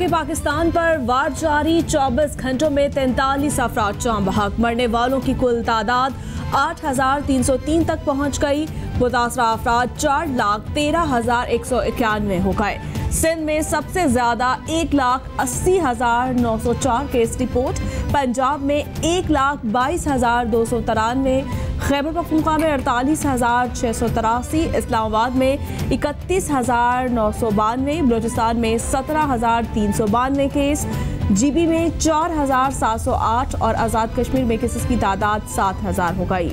के पाकिस्तान पर वार जारी, 24 घंटों में 43 अफराद जान बहक। मरने वालों की कुल तादाद 8,303 तक पहुंच गई। मुतासरा अफराद 4,13,191 हो गए। सिंध में सबसे ज्यादा 1,80,904 केस रिपोर्ट, पंजाब में 1,22,293, खैबर पख्तूनख्वा में 48,683, इस्लामाबाद में 31,992, बलूचिस्तान में 17,392 केस, जीबी में 4,708 और आज़ाद कश्मीर में केसेस की तादाद 7,000 हो गई।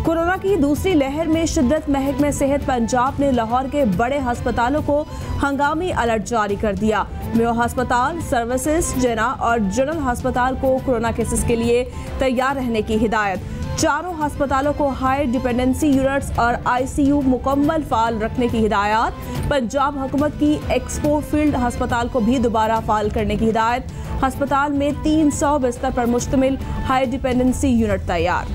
कोरोना की दूसरी लहर में शिद्दत, महकमे सेहत पंजाब ने लाहौर के बड़े अस्पतालों को हंगामी अलर्ट जारी कर दिया। मेयो अस्पताल, सर्विसेज, जिना और जनरल अस्पताल को कोरोना केसेस के लिए तैयार रहने की हिदायत। चारों अस्पतालों को हाई डिपेंडेंसी यूनिट्स और ICU मुकम्मल फाल रखने की हिदायत। पंजाब हुकूमत की एक्सपो फील्ड अस्पताल को भी दोबारा फाल करने की हिदायत। अस्पताल में 300 बिस्तर पर मुश्तमिल हाई डिपेंडेंसी यूनिट तैयार।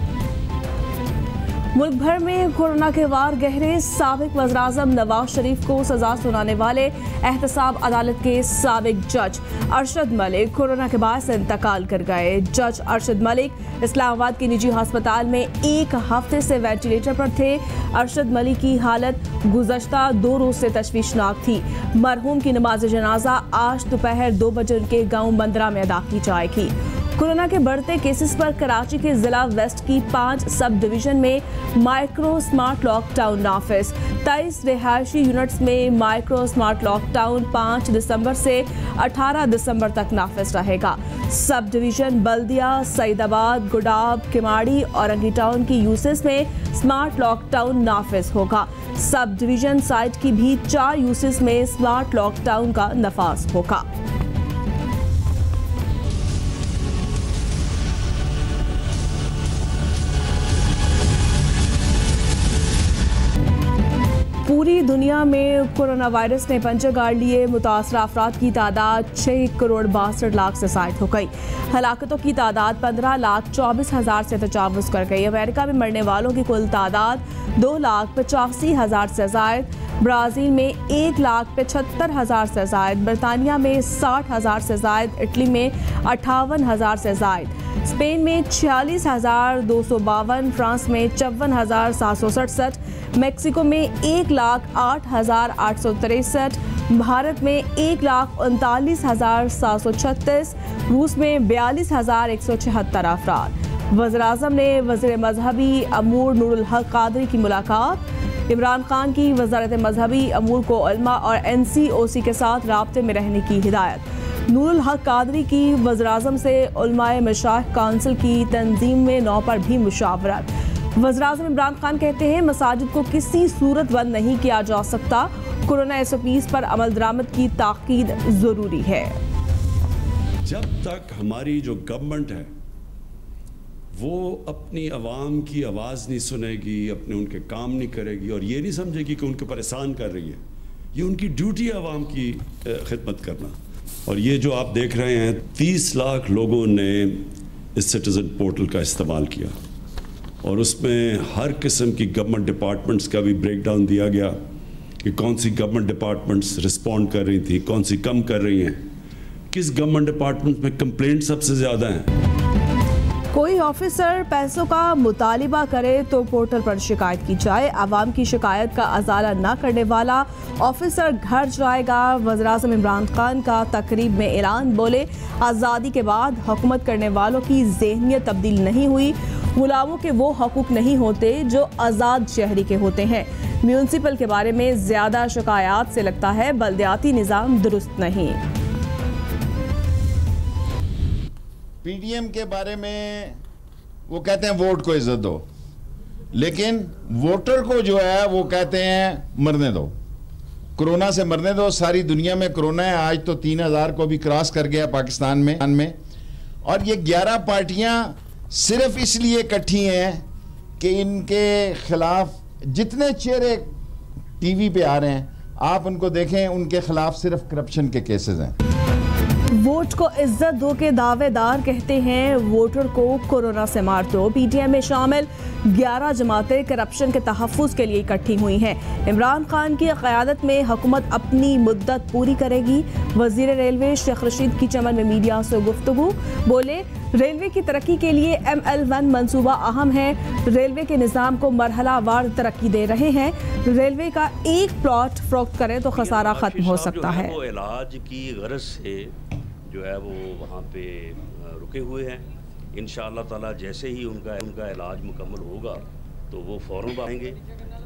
मुल्क भर में कोरोना के वार गहरे, साबिक वज़ीर-ए-आज़म नवाज शरीफ को सजा सुनाने वाले एहतसाब अदालत के साबिक जज अरशद मलिक कोरोना के बायस इंतकाल कर गए। जज अरशद मलिक इस्लामाबाद के निजी अस्पताल में एक हफ्ते से वेंटिलेटर पर थे। अरशद मलिक की हालत गुज़श्ता 2 रोज से तशवीशनाक थी। मरहूम की नमाज जनाजा आज दोपहर 2 बजे उनके गाँव मंदरा में अदा की जाएगी। कोरोना के बढ़ते केसेस पर कराची के जिला वेस्ट की 5 सब डिवीजन में माइक्रो स्मार्ट लॉकडाउन नाफिज। 23 रिहायशी यूनिट्स में माइक्रो स्मार्ट लॉकडाउन 5 दिसंबर से 18 दिसंबर तक नाफिज रहेगा। सब डिवीजन बल्दिया, सईदाबाद, गुडाब, किमाड़ी और अंगी टाउन की यूसेस में स्मार्ट लॉकडाउन नाफिज होगा। सब डिवीजन साइट की भी 4 यूसेस में स्मार्ट लॉकडाउन का नफाज होगा। पूरी दुनिया में कोरोना वायरस ने पंजे गाड़ लिए। मुतासरा अफराद की तादाद 6,62,00,000 से जायद हो गई। हलाकतों की तादाद 15,24,000 से तजावुज कर गई। अमेरिका में मरने वालों की कुल तादाद 2,85,000 से जायद, ब्राज़ील में 1,75,000 से जायद, बरतानिया में 60,000 से जायद, इटली में 58,000 से जायद, स्पेन में 46,252, फ्रांस में 54,767, मेक्सिको में 1,08,863, भारत में 1,39,736, रूस में 42,176 अफराद। वज़ीर-ए-आज़म ने वज़ीर मजहबी अमूर नूरुल हक कादरी की मुलाकात। इमरान खान की वज़ारत मजहबी अमूर को उलमा और NCOC के साथ राब्ते में रहने की हिदायत। नूरुल हक कादरी की वज़ीर-ए-आज़म से उलमाए मशाइख काउंसिल की तंजीम में 9 पर भी मुशावरत। वज़ीर-ए-आज़म इमरान खान कहते हैं मसाजिद को किसी सूरत बंद नहीं किया जा सकता। कोरोना SOPs पर अमल दरामद की ताकीद ज़रूरी है। जब तक हमारी जो गवर्नमेंट है वो अपनी आवाम की आवाज़ नहीं सुनेगी, अपने उनके काम नहीं करेगी और ये नहीं समझेगी कि उनको परेशान कर रही है, ये उनकी ड्यूटी है आवाम की खिदमत करना। और ये जो आप देख रहे हैं 30 लाख लोगों ने इस सिटीज़न पोर्टल का इस्तेमाल किया और उसमें हर किस्म की गवर्नमेंट डिपार्टमेंट्स का भी ब्रेक डाउन दिया गया कि कौन सी गवर्नमेंट डिपार्टमेंट्स रिस्पॉन्ड कर रही थी, कौन सी कम कर रही हैं, किस गवर्नमेंट डिपार्टमेंट में कंप्लेंट सबसे ज़्यादा हैं। कोई ऑफिसर पैसों का मुतालिबा करे तो पोर्टल पर शिकायत की जाए। आवाम की शिकायत का अजाला न करने वाला ऑफिसर घर जाएगा। वज़ीर-ए-आज़म इमरान खान का तकरीब में ऐलान, बोले आज़ादी के बाद हुकूमत करने वालों की ज़हनियत तब्दील नहीं हुई। गुलामों के वो हकूक नहीं होते जो आज़ाद शहरी के होते हैं। म्यूनसिपल के बारे में ज़्यादा शिकायत से लगता है बल्दियाती निज़ाम दुरुस्त नहीं। PDM के बारे में वो कहते हैं वोट को इज्जत दो, लेकिन वोटर को जो है वो कहते हैं मरने दो, कोरोना से मरने दो। सारी दुनिया में कोरोना है, आज तो 3,000 को भी क्रॉस कर गया पाकिस्तान में। और ये 11 पार्टियां सिर्फ इसलिए इकट्ठी हैं कि इनके खिलाफ जितने चेहरे टीवी पे आ रहे हैं आप उनको देखें, उनके खिलाफ सिर्फ करप्शन के केसेस हैं। वोट को इज्जत दो के दावेदार कहते हैं वोटर को कोरोना से मार दो। पीटीएम में शामिल 11 जमातें करप्शन के तहफ़्फ़ुज़ के लिए इकट्ठी हुई हैं। इमरान खान की क़यादत में हुकूमत अपनी मुद्दत पूरी करेगी। वज़ीर रेलवे शेख रशीद की चमन में मीडिया से गुफ्तगू, बोले रेलवे की तरक्की के लिए ML1 मंसूबा अहम है। रेलवे के निज़ाम को मरहलावार तरक्की दे रहे हैं। रेलवे का एक प्लॉट फ़रोख्त करें तो खसारा ख़त्म हो सकता है। वो इलाज की गरज से जो है वो वहाँ पे रुके हुए हैं। इंशाअल्लाह ताला जैसे ही उनका इलाज मुकम्मल होगा तो वो फ़ौरन आएंगे।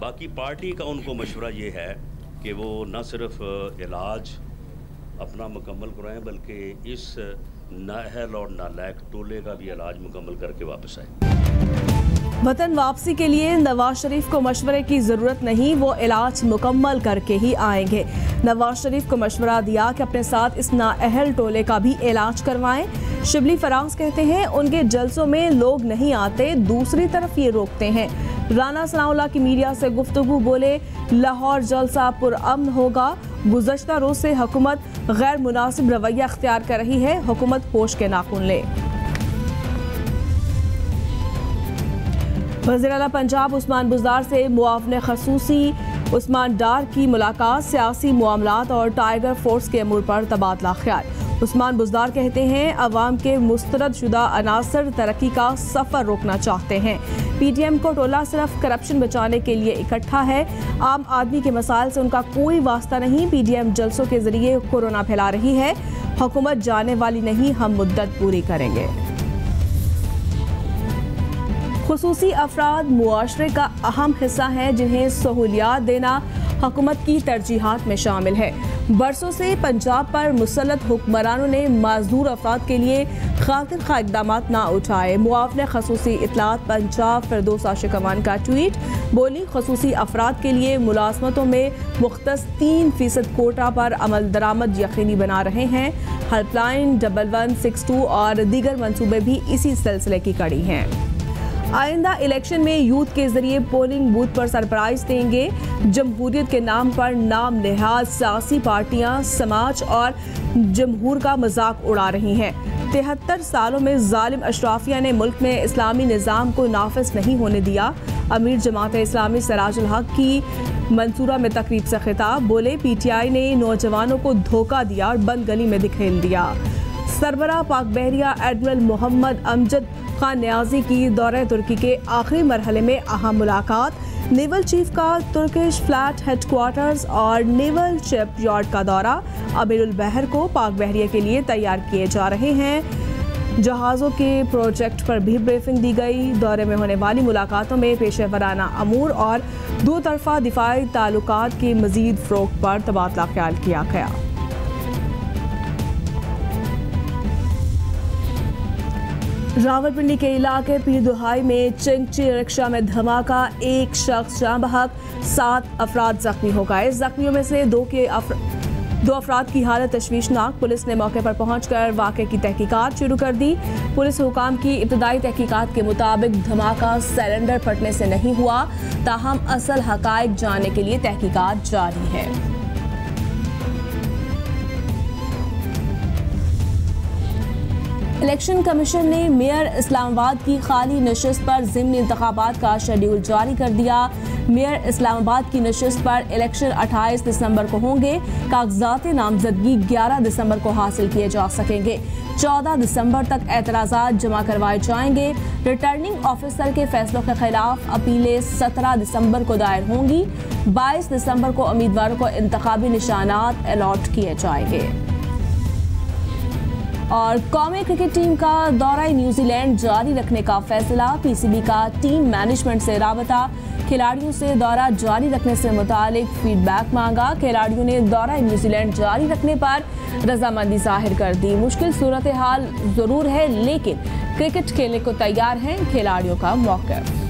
बाकी पार्टी का उनको मशवरा ये है कि वो न सिर्फ इलाज अपना मुकम्मल कराएं बल्कि इस नाअहल और नालायक टोले का भी इलाज मुकम्मल करके वापस आए। वतन वापसी के लिए नवाज शरीफ को मशवरे की ज़रूरत नहीं, वो इलाज मुकम्मल करके ही आएंगे। नवाज शरीफ को मशवरा दिया कि अपने साथ इस नाअहल टोले का भी इलाज करवाएं। शिबली फराज कहते हैं उनके जलसों में लोग नहीं आते, दूसरी तरफ ये रोकते हैं। राना सनाउल्लाह की मीडिया से गुफ्तगू, बोले लाहौर जलसा पुरअमन होगा। गुज़श्ता रोज़ से हुकूमत गैर मुनासिब रवैया अख्तियार कर रही है, हुकूमत होश के नाखून ले। वज़ीर आला पंजाब उस्मान बुज़दार से मुआवने ख़ुसूसी उस्मान डार की मुलाकात, सियासी मामलात और टाइगर फोर्स के अमूर पर तबादला ख्याल। उस्मान बुज़दार कहते हैं अवाम के मुस्तरद शुदा अनासर तरक्की का सफ़र रोकना चाहते हैं। पीटीएम को टोला सिर्फ करप्शन बचाने के लिए इकट्ठा है, आम आदमी के मसाइल से उनका कोई वास्ता नहीं। पीटीएम जलसों के जरिए कोरोना फैला रही है, हुकूमत जाने वाली नहीं, हम मुद्दत पूरी करेंगे। खुसूसी अफराद मुआशरे का अहम हिस्सा हैं जिन्हें सहूलियात देना हुकूमत की तरजीहात में शामिल है। बरसों से पंजाब पर मुसल्लत हुक्मरानों ने माजूर अफराद के लिए खातिर खा इक़दाम ना उठाए। मुआवने खसूसी इतलात पंजाब फिरदौस शिकवान का ट्वीट, बोली खसूसी अफराद के लिए मुलाजमतों में मुख्तस 3% कोटा पर अमल दरामद यकीनी बना रहे हैं। हेल्पलाइन 1162 और दीगर मनसूबे भी इसी सिलसिले की कड़ी हैं। आइंदा इलेक्शन में यूथ के जरिए पोलिंग बूथ पर सरप्राइज देंगे। जमहूरियत के नाम पर नाम नेहाज सियासी पार्टियां समाज और जमहूर का मजाक उड़ा रही हैं। 73 सालों में जालिम अशराफिया ने मुल्क में इस्लामी निज़ाम को नाफिज नहीं होने दिया। अमीर जमात इस्लामी सिराजुल हक की मंसूरा में तकरीब से खिताब, बोले PTI ने नौजवानों को धोखा दिया और बंद गली में धकेल दिया। सरबराह पाक बहरिया एडमिरल मोहम्मद अमजद खान न्याजी की दौरे तुर्की के आखिरी मरहले में अहम मुलाकात। नेवल चीफ का तुर्किश फ्लैट हेडक्वार्टर्स और नेवल शिप यार्ड का दौरा। अमीरुल बहर को पाक बहरिया के लिए तैयार किए जा रहे हैं। जहाज़ों के प्रोजेक्ट पर भी ब्रीफिंग दी गई। दौरे में होने वाली मुलाकातों में पेशेवराना अमूर और दो तरफा दिफाई ताल्लुकात की मजीद फ़रोग़ पर तबादला ख्याल किया गया। रावलपिंडी के इलाके पीर दुहाई में चिंगची रिक्शा में धमाका, एक शख्स जाँ बहक, 7 अफराद जख्मी हो गए। जख्मियों में से दो अफराद की हालत तशवीशनाक। पुलिस ने मौके पर पहुंचकर वाक़े की तहकीकात शुरू कर दी। पुलिस हुकाम की इब्तदाई तहकीकात के मुताबिक धमाका सिलेंडर फटने से नहीं हुआ, ताहम असल हकायक जानने के लिए तहकीकात जारी है। इलेक्शन कमीशन ने मेयर इस्लामाबाद की खाली नशिस्त पर ज़िमनी इंतखाबात का शेड्यूल जारी कर दिया। मेयर इस्लामाबाद की नशिस्त पर इलेक्शन 28 दिसंबर को होंगे। कागजात नामजदगी 11 दिसंबर को हासिल किए जा सकेंगे। 14 दिसंबर तक एतराज़ात जमा करवाए जाएंगे। रिटर्निंग ऑफिसर के फैसलों के खिलाफ अपीलें 17 दिसंबर को दायर होंगी। 22 दिसंबर को उम्मीदवारों को इंतखाबी निशानात अलॉट किए जाएंगे। और कौमी क्रिकेट टीम का दौरा न्यूजीलैंड जारी रखने का फैसला। PCB का टीम मैनेजमेंट से राबता, खिलाड़ियों से दौरा जारी रखने से मुतालिक फीडबैक मांगा। खिलाड़ियों ने दौरा न्यूजीलैंड जारी रखने पर रजामंदी जाहिर कर दी। मुश्किल सूरत हाल जरूर है लेकिन क्रिकेट खेलने को तैयार हैं खिलाड़ियों का मौक़िफ़।